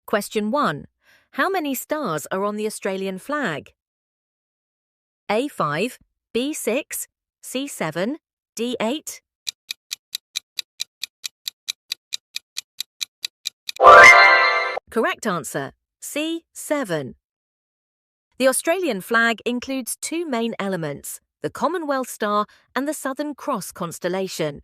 Question 1. How many stars are on the Australian flag? A5, B6, C7, D8. Correct answer, C7. The Australian flag includes two main elements, the Commonwealth Star and the Southern Cross constellation.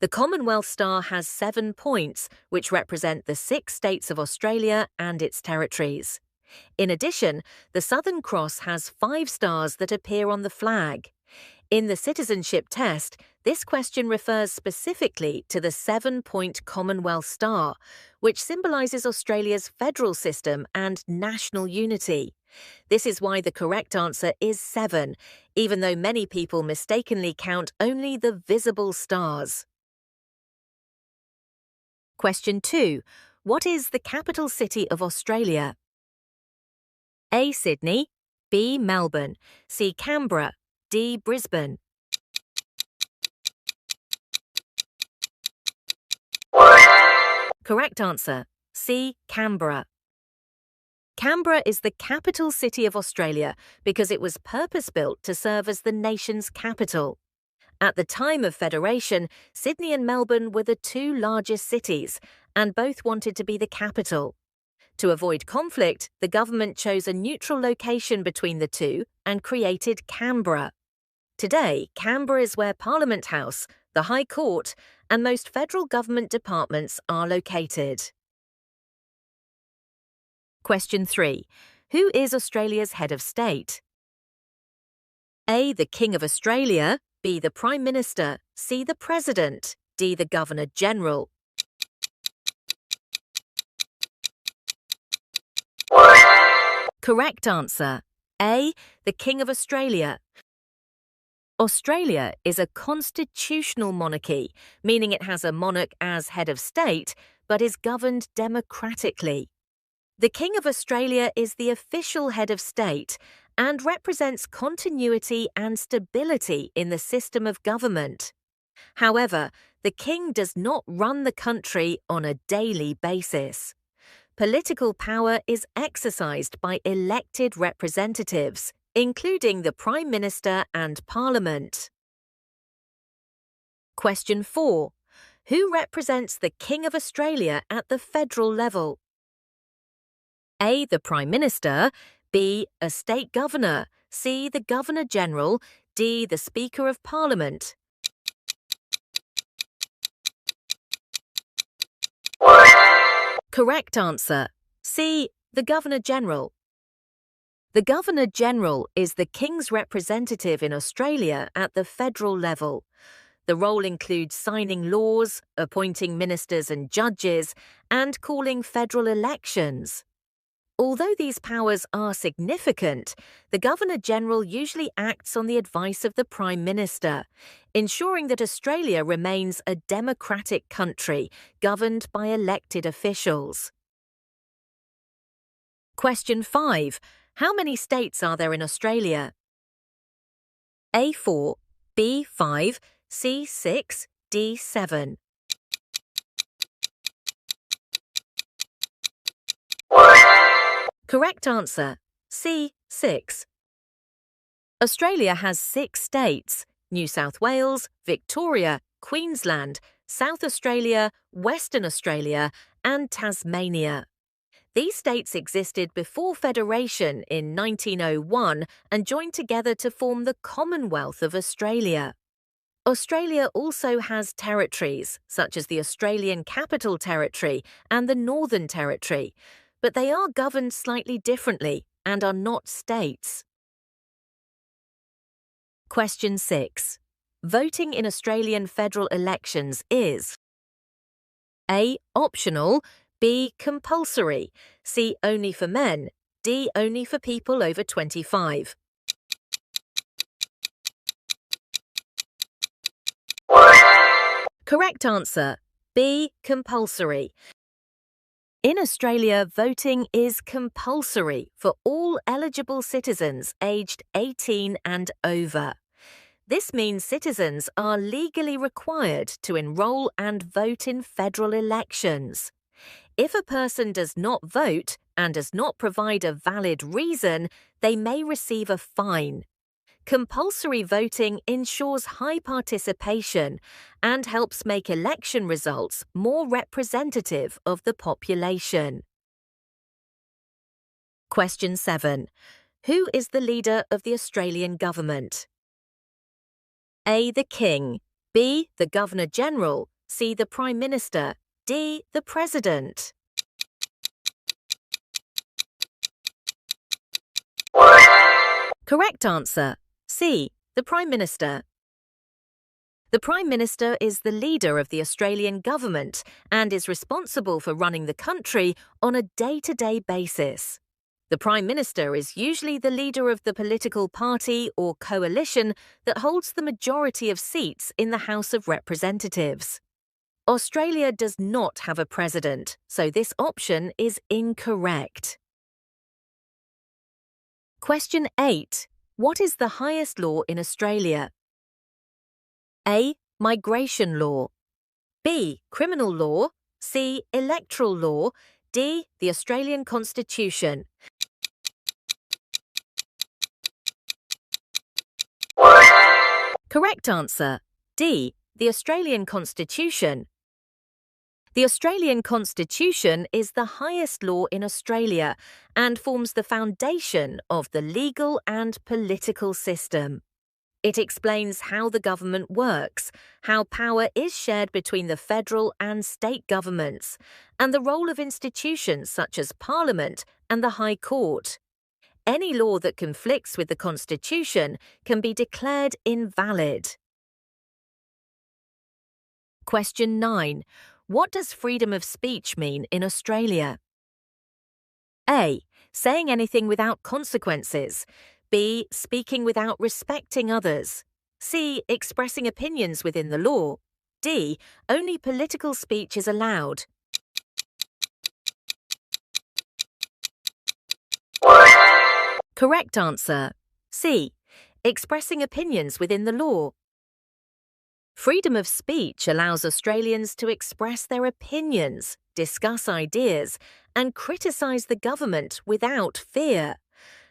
The Commonwealth Star has 7 points, which represent the 6 states of Australia and its territories. In addition, the Southern Cross has 5 stars that appear on the flag. In the Citizenship Test, this question refers specifically to the 7-point Commonwealth Star, which symbolises Australia's federal system and national unity. This is why the correct answer is 7, even though many people mistakenly count only the visible stars. Question 2. What is the capital city of Australia? A. Sydney, B. Melbourne, C. Canberra, D. Brisbane. Correct answer, C. Canberra. Canberra is the capital city of Australia because it was purpose-built to serve as the nation's capital. At the time of Federation, Sydney and Melbourne were the 2 largest cities, and both wanted to be the capital. To avoid conflict, the government chose a neutral location between the two and created Canberra. Today, Canberra is where Parliament House, the High Court, and most federal government departments are located. Question 3. Who is Australia's head of state? A. The King of Australia, B. The Prime Minister, C. The President, D. The Governor-General. Correct answer, A. The King of Australia. Australia is a constitutional monarchy, meaning it has a monarch as head of state, but is governed democratically. The King of Australia is the official head of state and represents continuity and stability in the system of government. However, the King does not run the country on a daily basis. Political power is exercised by elected representatives, including the Prime Minister and Parliament. Question 4. Who represents the King of Australia at the federal level? A. The Prime Minister, B. A State Governor, C. The Governor-General, D. The Speaker of Parliament. Correct answer, C. The Governor-General. The Governor-General is the King's representative in Australia at the federal level. The role includes signing laws, appointing ministers and judges, and calling federal elections. Although these powers are significant, the Governor-General usually acts on the advice of the Prime Minister, ensuring that Australia remains a democratic country governed by elected officials. Question 5. How many states are there in Australia? A4, B5, C6, D7. Correct answer, C6. Australia has 6 states: New South Wales, Victoria, Queensland, South Australia, Western Australia, and Tasmania. These states existed before Federation in 1901 and joined together to form the Commonwealth of Australia. Australia also has territories, such as the Australian Capital Territory and the Northern Territory, but they are governed slightly differently and are not states. Question 6. Voting in Australian federal elections is A. Optional, B. Compulsory, C. Only for men, D. Only for people over 25. Correct answer, B. Compulsory. In Australia, voting is compulsory for all eligible citizens aged 18 and over. This means citizens are legally required to enrol and vote in federal elections. If a person does not vote and does not provide a valid reason, they may receive a fine. Compulsory voting ensures high participation and helps make election results more representative of the population. Question 7. Who is the leader of the Australian government? A. The King, B. The Governor-General, C. The Prime Minister, D. The President. Correct answer. C. The Prime Minister. The Prime Minister is the leader of the Australian government and is responsible for running the country on a day-to-day basis. The Prime Minister is usually the leader of the political party or coalition that holds the majority of seats in the House of Representatives. Australia does not have a president, so this option is incorrect. Question 8. What is the highest law in Australia? A. Migration law, B. Criminal law, C. Electoral law, D. The Australian Constitution. Correct answer. D. The Australian Constitution. The Australian Constitution is the highest law in Australia and forms the foundation of the legal and political system. It explains how the government works, how power is shared between the federal and state governments, and the role of institutions such as Parliament and the High Court. Any law that conflicts with the Constitution can be declared invalid. Question 9. What does freedom of speech mean in Australia? A. Saying anything without consequences. B. Speaking without respecting others. C. Expressing opinions within the law. D. Only political speech is allowed. Correct answer. C. Expressing opinions within the law. Freedom of speech allows Australians to express their opinions, discuss ideas, and criticise the government without fear.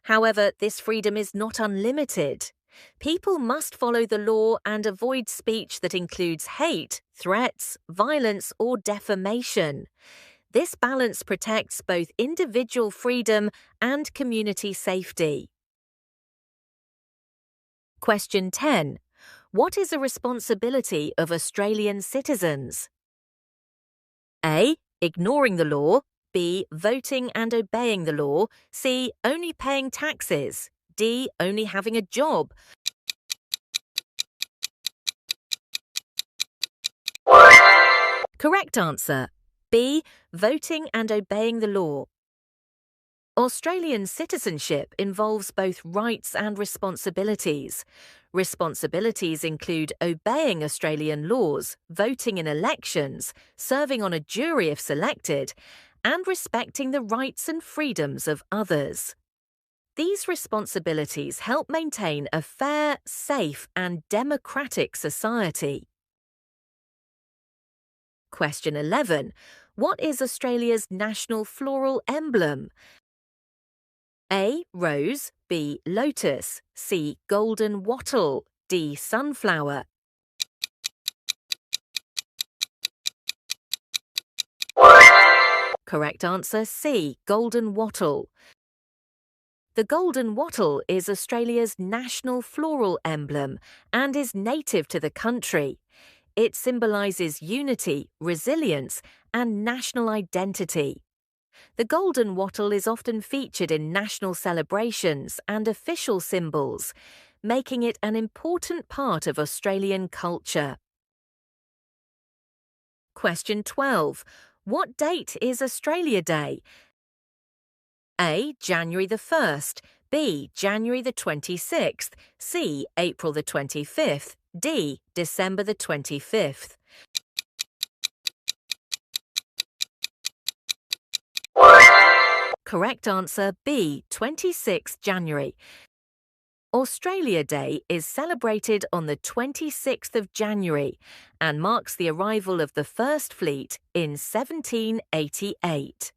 However, this freedom is not unlimited. People must follow the law and avoid speech that includes hate, threats, violence, or defamation. This balance protects both individual freedom and community safety. Question 10. What is a responsibility of Australian citizens? A. Ignoring the law. B. Voting and obeying the law. C. Only paying taxes. D. Only having a job. Correct answer. B. Voting and obeying the law. Australian citizenship involves both rights and responsibilities. Responsibilities include obeying Australian laws, voting in elections, serving on a jury if selected, and respecting the rights and freedoms of others. These responsibilities help maintain a fair, safe, and democratic society. Question 11. What is Australia's national floral emblem? A. Rose, B. Lotus, C. Golden wattle, D. Sunflower. Correct answer C. Golden wattle. The golden wattle is Australia's national floral emblem and is native to the country. It symbolises unity, resilience, and national identity. The golden wattle is often featured in national celebrations and official symbols, making it an important part of Australian culture. Question 12. What date is Australia Day? A. January the 1st, B. January the 26th, C. April the 25th, D. December the 25th. Correct answer B. 26th January. Australia Day is celebrated on the 26th of January and marks the arrival of the First Fleet in 1788.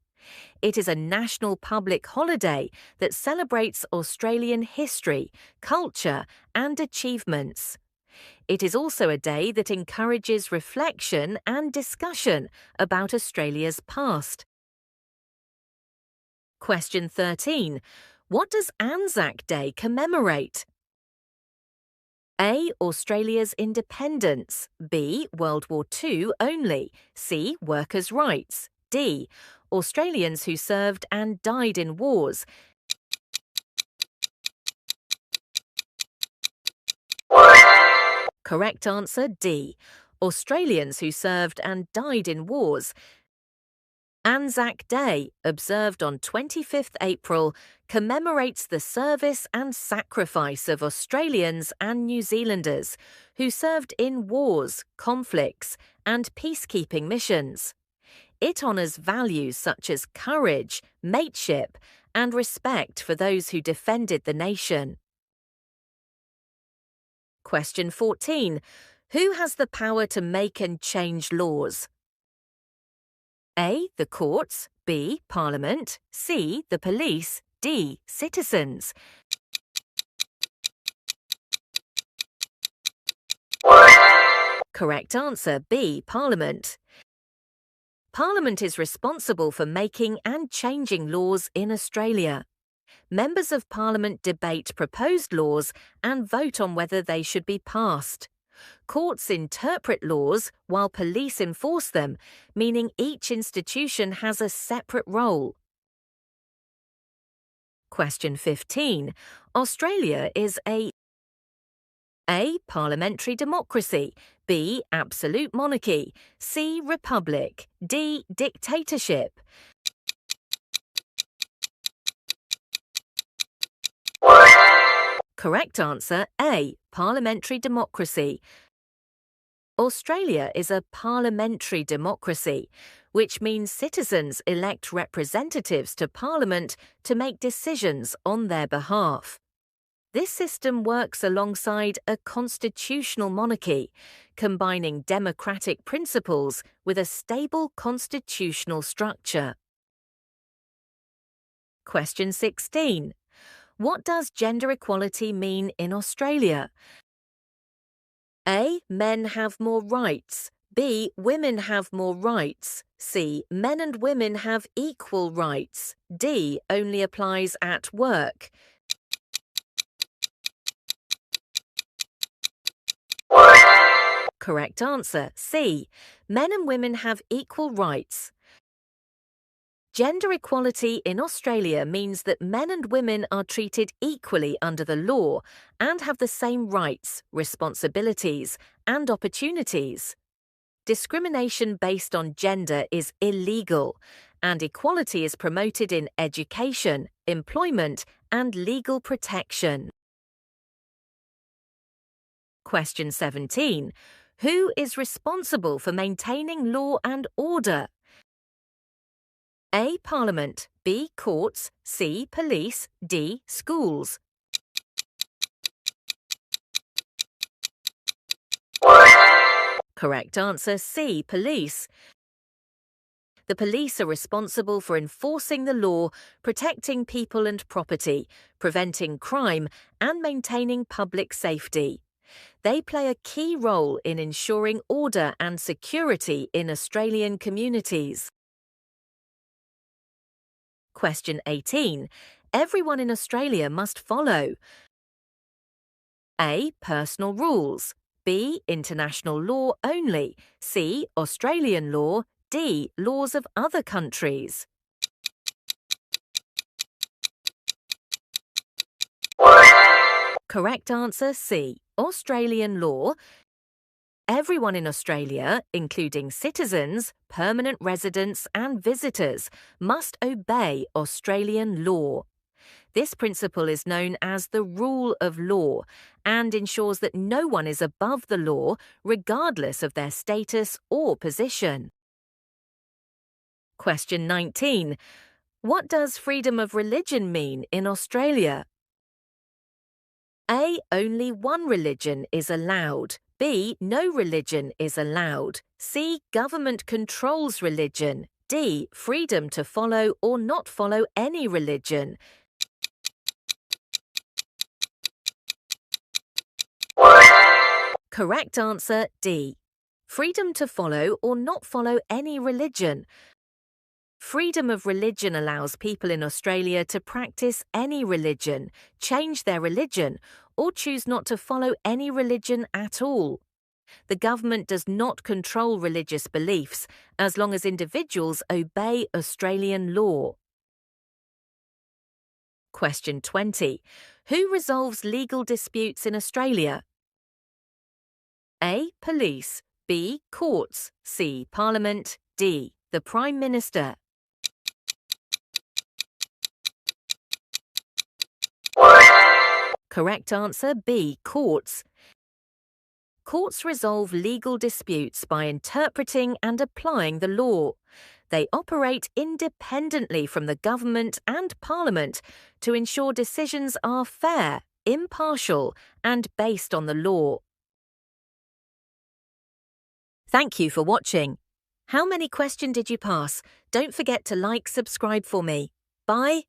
It is a national public holiday that celebrates Australian history, culture and achievements. It is also a day that encourages reflection and discussion about Australia's past. Question 13. What does ANZAC Day commemorate? A. Australia's independence. B. World War II only. C. Workers' rights. D. Australians who served and died in wars. Correct answer D. Australians who served and died in wars. ANZAC Day, observed on 25th April, commemorates the service and sacrifice of Australians and New Zealanders who served in wars, conflicts, and peacekeeping missions. It honours values such as courage, mateship, and respect for those who defended the nation. Question 14. Who has the power to make and change laws? A. The courts. B. Parliament. C. The police. D. Citizens. Correct answer B. Parliament. Parliament is responsible for making and changing laws in Australia. Members of Parliament debate proposed laws and vote on whether they should be passed. Courts interpret laws while police enforce them, meaning each institution has a separate role. Question 15. Australia is A. Parliamentary democracy. B. Absolute monarchy. C. Republic. D. Dictatorship. Correct answer A. Parliamentary democracy. Australia is a parliamentary democracy, which means citizens elect representatives to Parliament to make decisions on their behalf. This system works alongside a constitutional monarchy, combining democratic principles with a stable constitutional structure. Question 16. What does gender equality mean in Australia? A. Men have more rights. B. Women have more rights. C. Men and women have equal rights. D. Only applies at work. Correct answer C. Men and women have equal rights. Gender equality in Australia means that men and women are treated equally under the law and have the same rights, responsibilities, and opportunities. Discrimination based on gender is illegal, and equality is promoted in education, employment, and legal protection. Question 17. Who is responsible for maintaining law and order? A. Parliament. B. Courts. C. Police. D. Schools. Correct answer C. Police. The police are responsible for enforcing the law, protecting people and property, preventing crime, and maintaining public safety. They play a key role in ensuring order and security in Australian communities. Question 18. Everyone in Australia must follow A. Personal rules. B. International law only. C. Australian law. D. Laws of other countries. Correct answer C. Australian law. Everyone in Australia, including citizens, permanent residents and visitors, must obey Australian law. This principle is known as the rule of law and ensures that no one is above the law regardless of their status or position. Question 19. What does freedom of religion mean in Australia? A. Only one religion is allowed. B. No religion is allowed. C. Government controls religion. D. Freedom to follow or not follow any religion. Correct answer D. Freedom to follow or not follow any religion. Freedom of religion allows people in Australia to practice any religion, change their religion, or choose not to follow any religion at all. The government does not control religious beliefs as long as individuals obey Australian law. Question 20. Who resolves legal disputes in Australia? A. Police. B. Courts. C. Parliament. D. The Prime Minister. Correct answer B. Courts. Courts resolve legal disputes by interpreting and applying the law. They operate independently from the government and Parliament to ensure decisions are fair, impartial, and based on the law. Thank you for watching. How many questions did you pass? Don't forget to like, subscribe for me. Bye.